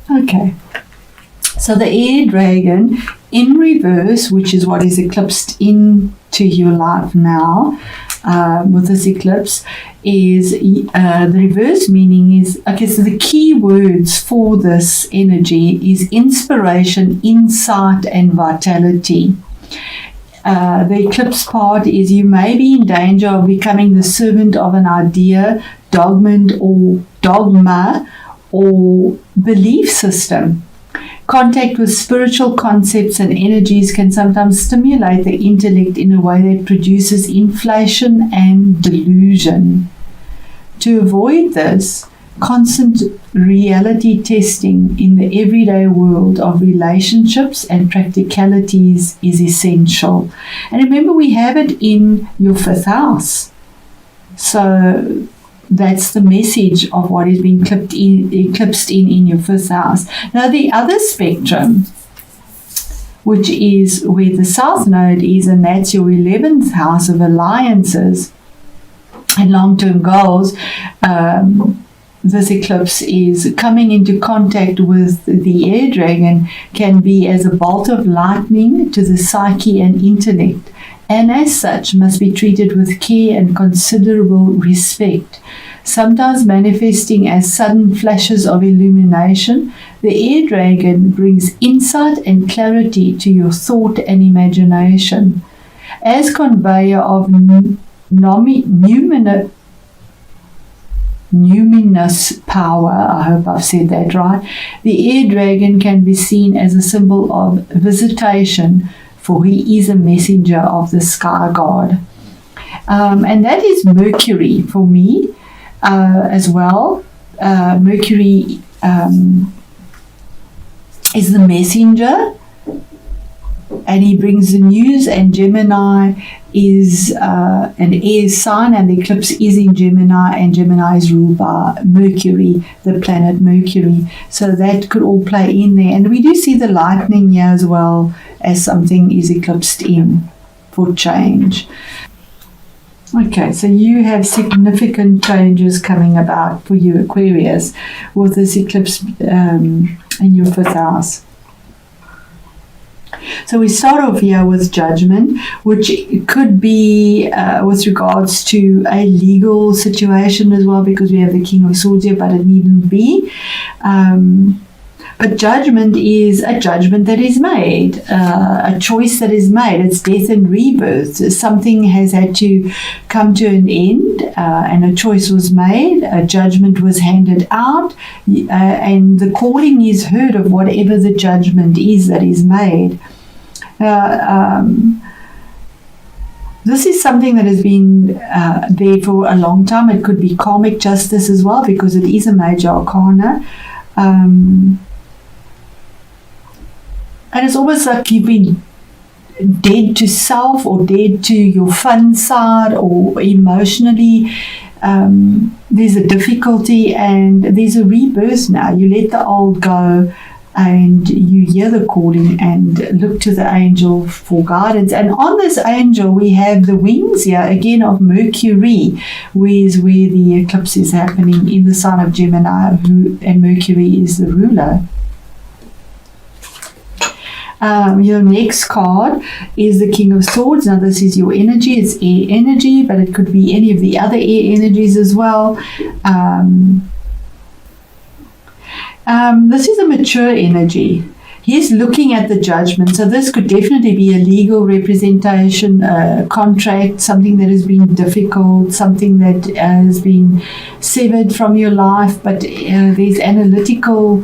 Okay. So the air dragon in reverse, which is what is eclipsed into your life now with this eclipse, is the reverse meaning is, okay, so the key words for this energy is inspiration, insight, and vitality. The eclipse part is you may be in danger of becoming the servant of an idea, dogma, or belief system. Contact with spiritual concepts and energies can sometimes stimulate the intellect in a way that produces inflation and delusion. To avoid this, constant reality testing in the everyday world of relationships and practicalities is essential. And remember, we have it in your 5th house. So that's the message of what is being eclipsed in your 5th house. Now, the other spectrum, which is where the South Node is, and that's your 11th house of alliances and long-term goals. This eclipse is coming into contact with the air dragon, can be as a bolt of lightning to the psyche and intellect, and as such must be treated with care and considerable respect. Sometimes manifesting as sudden flashes of illumination, the air dragon brings insight and clarity to your thought and imagination. As conveyor of numinous power, I hope I've said that right, the air dragon can be seen as a symbol of visitation, for he is a messenger of the sky god. And that is Mercury for me as well. Mercury is the messenger, and he brings the news, and Gemini is an air sign, and the eclipse is in Gemini, and Gemini is ruled by Mercury, the planet Mercury. So that could all play in there. And we do see the lightning here as well as something is eclipsed in for change. Okay, so you have significant changes coming about for you, Aquarius, with this eclipse in your 5th house. So we start off here with judgment, which could be with regards to a legal situation as well, because we have the King of Swords here, but it needn't be. But judgment is a judgment that is made, a choice that is made. It's death and rebirth. Something has had to come to an end, and a choice was made, a judgment was handed out, and the calling is heard of whatever the judgment is that is made. This is something that has been there for a long time. It could be karmic justice as well, because it is a major arcana. And it's almost like you've been dead to self, or dead to your fun side, or emotionally. There's a difficulty, and there's a rebirth now. You let the old go, and you hear the calling and look to the angel for guidance. And on this angel, we have the wings here, again, of Mercury, where the eclipse is happening in the sign of Gemini, and Mercury is the ruler. Your next card is the King of Swords. Now, this is your energy. It's air energy, but it could be any of the other air energies as well. This is a mature energy. He's looking at the judgment. So this could definitely be a legal representation, a contract, something that has been difficult, something that has been severed from your life, but there's analytical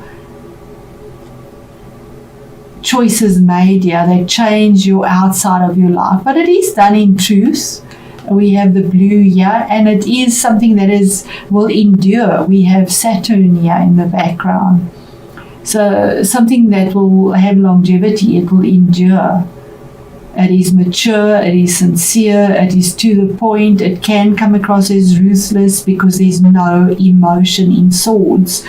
choices made here that change your outside of your life. But it is done in truth. We have the blue here, and it is something that will endure. We have Saturn here in the background. So something that will have longevity, it will endure. It is mature, it is sincere, it is to the point. It can come across as ruthless because there's no emotion in swords.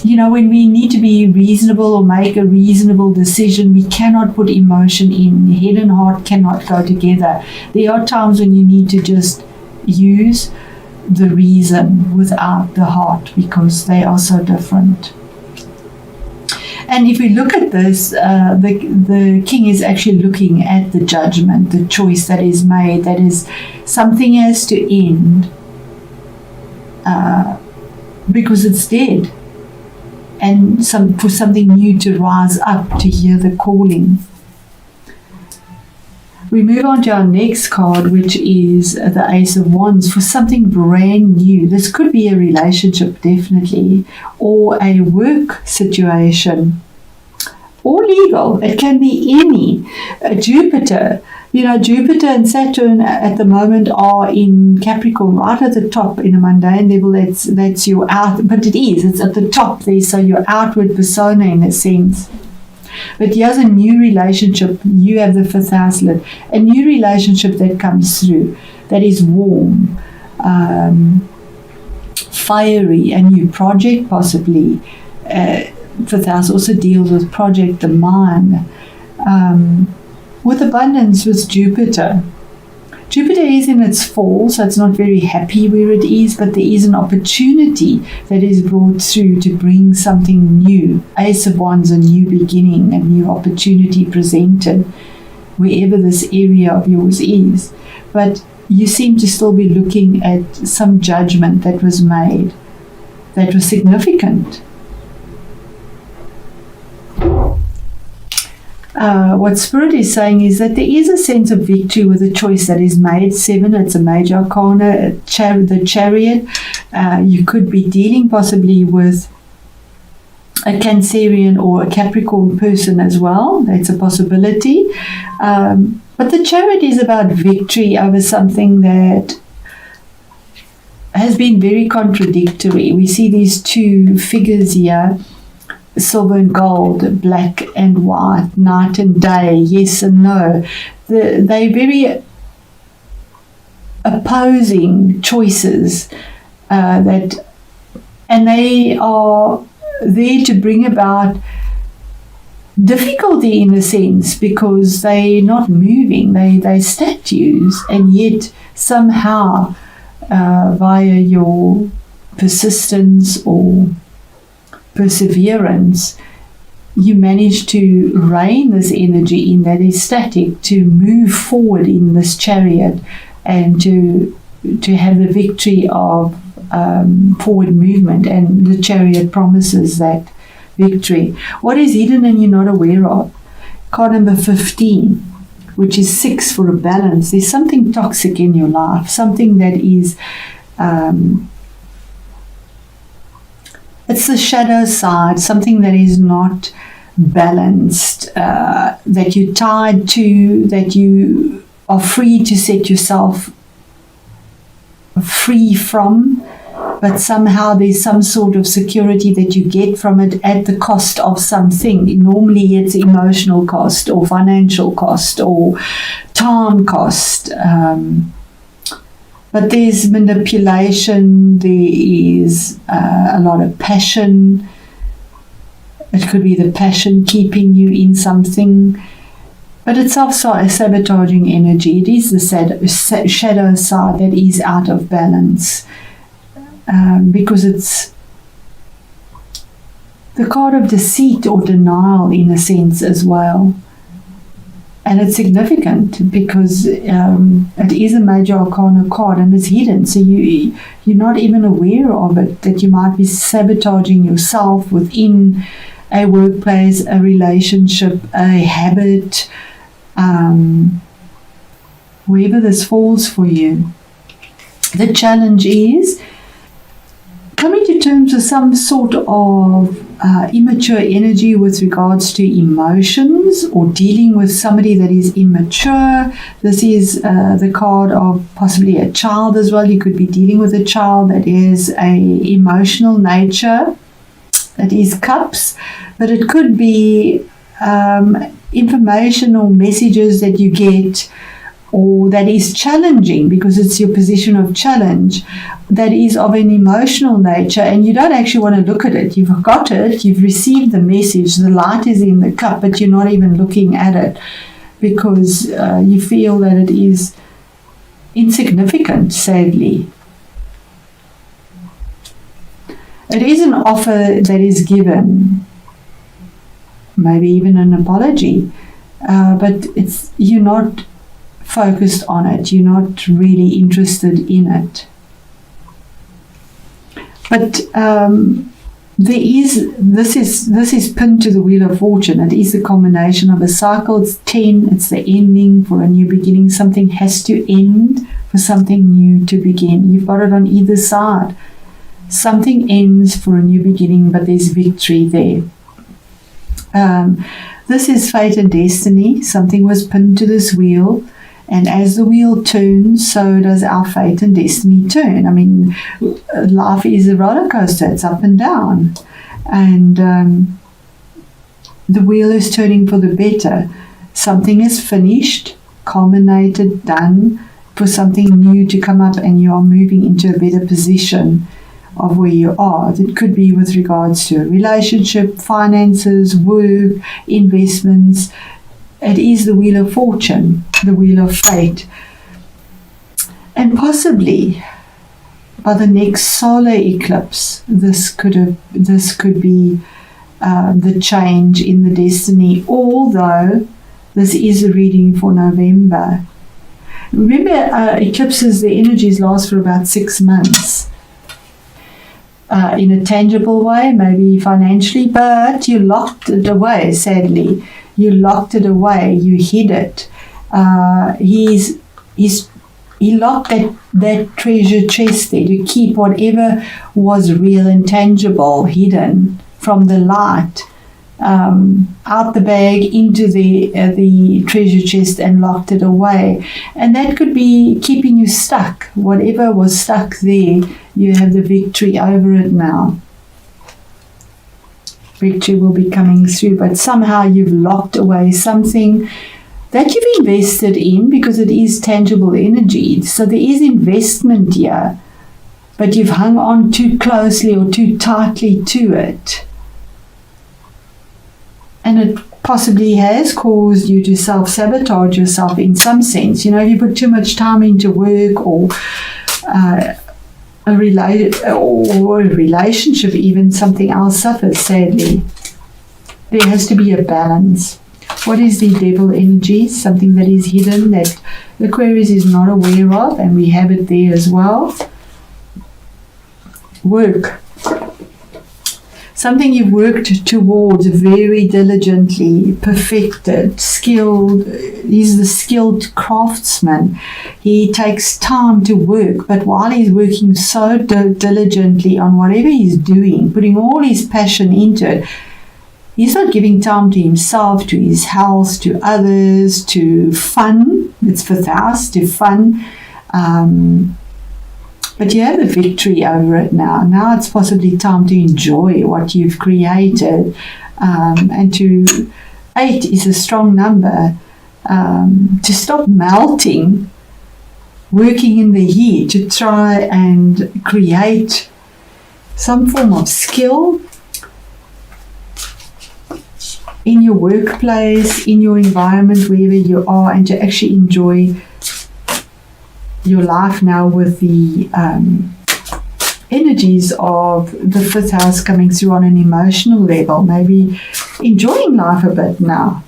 When we need to be reasonable or make a reasonable decision, we cannot put emotion in. Head and heart cannot go together. There are times when you need to just use the reason, without the heart, because they are so different. And if we look at this, the king is actually looking at the judgment, the choice that is made, that is, something has to end because it's dead, and for something new to rise up, to hear the calling. We move on to our next card, which is the Ace of Wands, for something brand new. This could be a relationship, definitely, or a work situation, or legal. It can be any. Jupiter. Jupiter and Saturn at the moment are in Capricorn, right at the top in a mundane level. That's your out, but it's at the top there, so your outward persona in a sense. But here's a new relationship. You have the 5th house lit. A new relationship that comes through, that is warm, fiery, a new project possibly. 5th house also deals with project, the mind, with abundance with Jupiter. Jupiter is in its fall, so it's not very happy where it is, but there is an opportunity that is brought through to bring something new. Ace of Wands, a new beginning, a new opportunity presented, wherever this area of yours is. But you seem to still be looking at some judgment that was made, that was significant. What Spirit is saying is that there is a sense of victory with a choice that is made. 7, it's a major arcana, the Chariot. You could be dealing possibly with a Cancerian or a Capricorn person as well. That's a possibility. But the Chariot is about victory over something that has been very contradictory. We see these two figures here, silver and gold, black and white, night and day, yes and no. They're very opposing choices, and they are there to bring about difficulty in a sense, because they're not moving, they're statues, and yet somehow via your persistence or perseverance, you manage to rein this energy in that is static, to move forward in this chariot, and to have the victory of forward movement. And the Chariot promises that victory. What is hidden and you're not aware of? Card number 15, which is 6 for a balance. There's something toxic in your life, something that is it's the shadow side, something that is not balanced, that you're tied to, that you are free to set yourself free from, but somehow there's some sort of security that you get from it at the cost of something. Normally it's emotional cost or financial cost or time cost. But there's manipulation, there is a lot of passion. It could be the passion keeping you in something. But it's also a sabotaging energy. It is the shadow side that is out of balance. Because it's the card of deceit or denial in a sense as well. And it's significant because it is a major arcana card and it's hidden. So you're not even aware of it, that you might be sabotaging yourself within a workplace, a relationship, a habit, wherever this falls for you. The challenge is coming to terms with some sort of immature energy with regards to emotions, or dealing with somebody that is immature. This is the card of possibly a child as well. You could be dealing with a child that is a emotional nature. It is cups, but it could be information or messages that you get, or that is challenging because it's your position of challenge, that is of an emotional nature, and you don't actually want to look at it. You've got it, you've received the message, the light is in the cup, but you're not even looking at it because you feel that it is insignificant, sadly. It is an offer that is given, maybe even an apology, but you're not focused on it. You're not really interested in it. But this is pinned to the Wheel of Fortune. It is the combination of a cycle. It's 10. It's the ending for a new beginning. Something has to end for something new to begin. You've got it on either side. Something ends for a new beginning, but there's victory there. This is fate and destiny. Something was pinned to this wheel, and as the wheel turns, so does our fate and destiny turn. I mean, life is a roller coaster. It's up and down, and the wheel is turning for the better. Something is finished, culminated, done, for something new to come up, and you are moving into a better position of where you are. It could be with regards to a relationship, finances, work, investments. It is the Wheel of Fortune, the Wheel of Fate. And possibly by the next solar eclipse, this could be the change in the destiny, although this is a reading for November. Remember, eclipses, the energies last for about 6 months. In a tangible way, maybe financially, but you locked it away, sadly. You locked it away, you hid it. He locked that treasure chest there to keep whatever was real and tangible hidden from the light, out the bag into the treasure chest, and locked it away. And that could be keeping you stuck. Whatever was stuck there, you have the victory over it now. Victory will be coming through, but somehow you've locked away something that you've invested in, because it is tangible energy. So there is investment here, but you've hung on too closely or too tightly to it. And it possibly has caused you to self-sabotage yourself in some sense. You know, if you put too much time into work or a relationship, even, something else suffers, sadly. There has to be a balance. What is the devil energy? Something that is hidden, that Aquarius is not aware of, and we have it there as well. Work. Something you've worked towards very diligently, perfected, skilled. He's the skilled craftsman. He takes time to work, but while he's working so diligently on whatever he's doing, putting all his passion into it, he's not giving time to himself, to his health, to others, to fun. It's 5th house, to fun. But you have the victory over it now. Now it's possibly time to enjoy what you've created. And 8 is a strong number. To stop melting, working in the heat, to try and create some form of skill in your workplace, in your environment, wherever you are, and to actually enjoy your life now with the energies of the 5th house coming through on an emotional level, maybe enjoying life a bit now.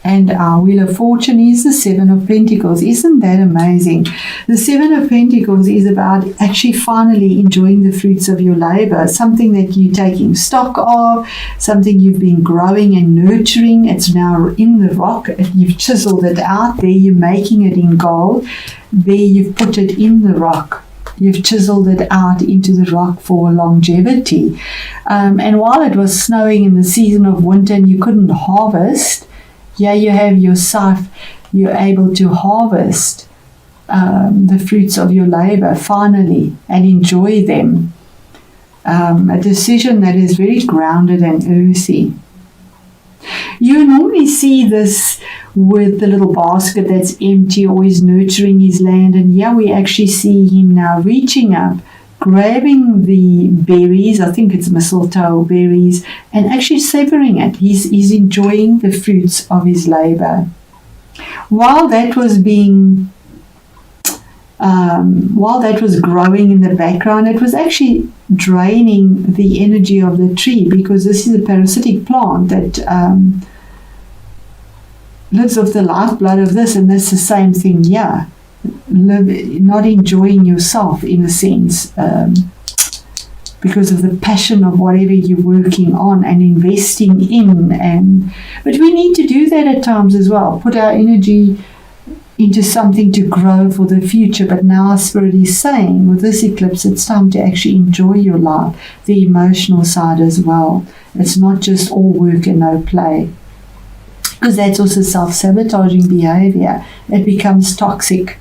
And our Wheel of Fortune is the 7 of Pentacles. Isn't that amazing? The 7 of Pentacles is about actually finally enjoying the fruits of your labor, something that you're taking stock of, something you've been growing and nurturing. It's now in the rock. You've chiseled it out. There you're making it in gold. There you've put it in the rock. You've chiseled it out into the rock for longevity. And while it was snowing in the season of winter and you couldn't harvest, yeah, you have your scythe, you're able to harvest the fruits of your labor finally and enjoy them. A decision that is very grounded and earthy. You normally see this with the little basket that's empty, always nurturing his land, and here we actually see him now reaching up, grabbing the berries, I think it's mistletoe berries, and actually savoring it. He's enjoying the fruits of his labor. While that was being while that was growing in the background, it was actually draining the energy of the tree, because this is a parasitic plant that lives off the lifeblood of this, and that's the same thing here. Not enjoying yourself in a sense, because of the passion of whatever you're working on and investing in. But we need to do that at times as well, put our energy into something to grow for the future. But now our Spirit is saying, with this eclipse, it's time to actually enjoy your life, the emotional side as well. It's not just all work and no play, because that's also self-sabotaging behavior. It becomes toxic